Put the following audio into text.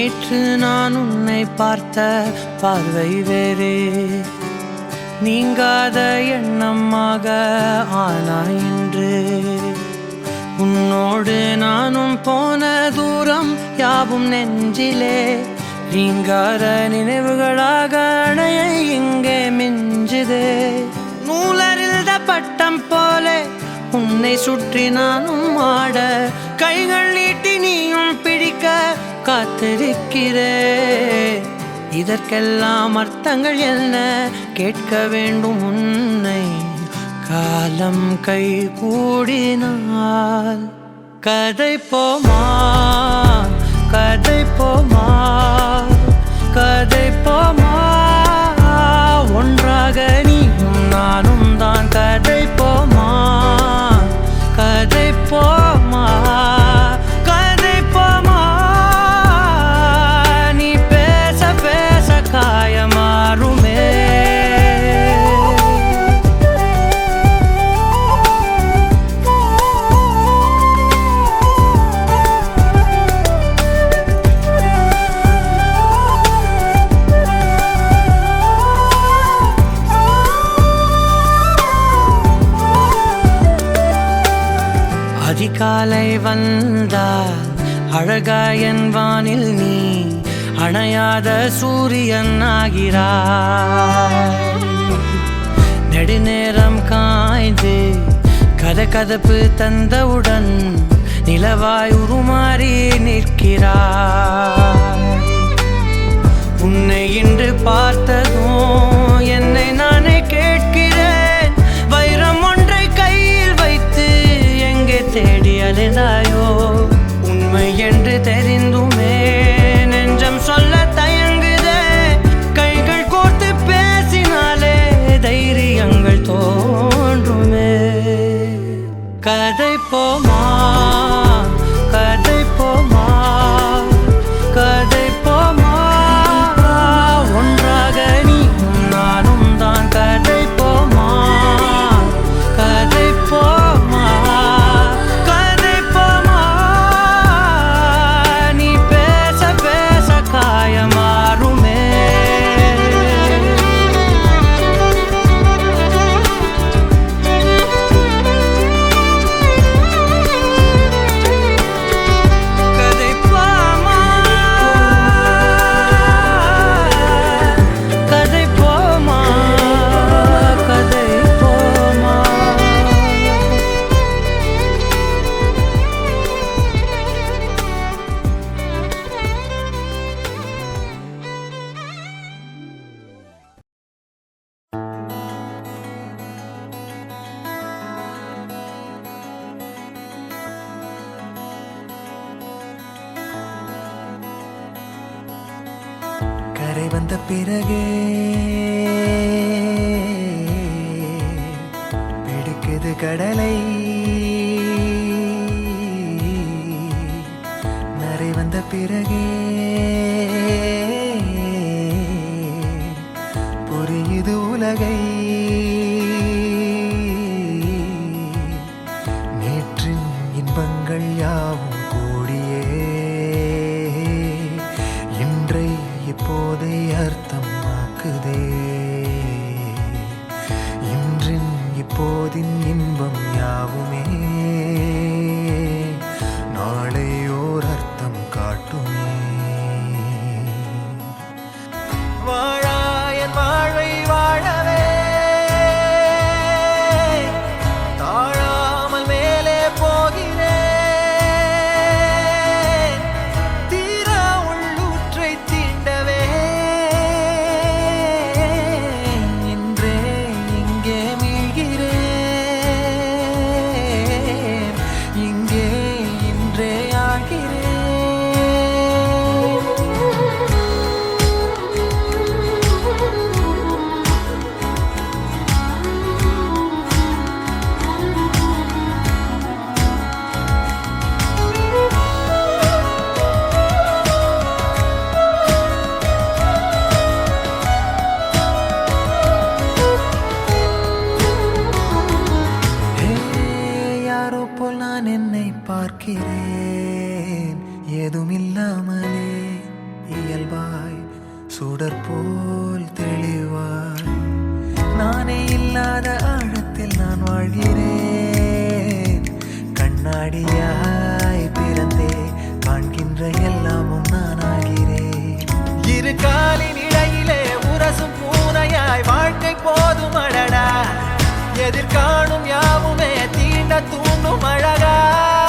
நேற்று நான் உன்னை பார்த்த பார்வை வேறே, நீங்காத எண்ணமாக ஆனாய் இன்று. உன்னோடு நானும் போன தூரம் யாவும் நெஞ்சிலே, நீங்காத நினைவுகளாக அணைய இங்கே மிஞ்சுதே. நூலறிந்த பட்டம் போலே உன்னை சுற்றி நானும் ஆட, கைகள் நீட்டி நீயும் பிடிக்க காத்திருக்கிறே. இதற்கெல்லாம் அர்த்தங்கள் என்ன கேட்க வேண்டும் உன்னை, காலம் கை கூடினால். கதை போமா கதை போமா கதை போமா, ஒன்றாக நீயும் நானும் தான். கதை போமா கதை போமா கதை போமா, நீ பேச பேச காயமாறுமே. அதிகாலை வந்தால் அழகாயன் வானில் நீ அணையாத சூரியன் ஆகிறாய். நெடுநேரம் காய்ந்து கதகதப்பு தந்தவுடன் நிலவாய் உருமாறி நிற்கிறாய். உன்னை இன்று பார்த்ததும் என்னை நானே கேட்கிறேன், வைரம் ஒன்றை கையில் வைத்து எங்கே தேடி அலைந்தாயோ. உண்மை என்று தெரிந்துமே நெஞ்சம் சொல்ல தயங்குதே, கைகள் கோர்த்து பேசினாலே தைரியங்கள் தோன்றுமே. கதை போமா கதை போமா கதை போமா, ஒன்றாக நீயும் நானும் தான். கதை போமா கதை போமா கதை போமா, நீ பேச பேச காயமாறுமே. கதை போமா கதை போமா கதை போமா. கரை வந்த பிறகே பிடிக்குது கடலை, நரை வந்த பிறகே புரியுது உலகை. நேற்றின் இன்பங்கள் யாவும் கூடியே இன்றை இப்போதை அர்த்தமாக்குதே. இன்றின் இப்போதின் இன்பம் யாவுமே நாளை ஓர் அர்த்தம் காட்டுமே. வாழாயன் வாழ்வை வாழவே தாழாமல் மேலே போகிறேன், தீரா உள்ளூற்றை தீண்டவே. இன்றே இங்கே மீழ்கிறேன், அறியாத ஆழத்தில் நான் வாழ்கிறேன். கண்ணாடியாய் பிறந்தே காண்கின்ற எல்லாமும் நான் ஆகிறேன். இரு காலின் இடையிலே உரசும் பூனையாய் வாழ்க்கை போதும் அடடா. எதிர்காணும் யாவுமே தீண்ட தூண்டும் அழகா.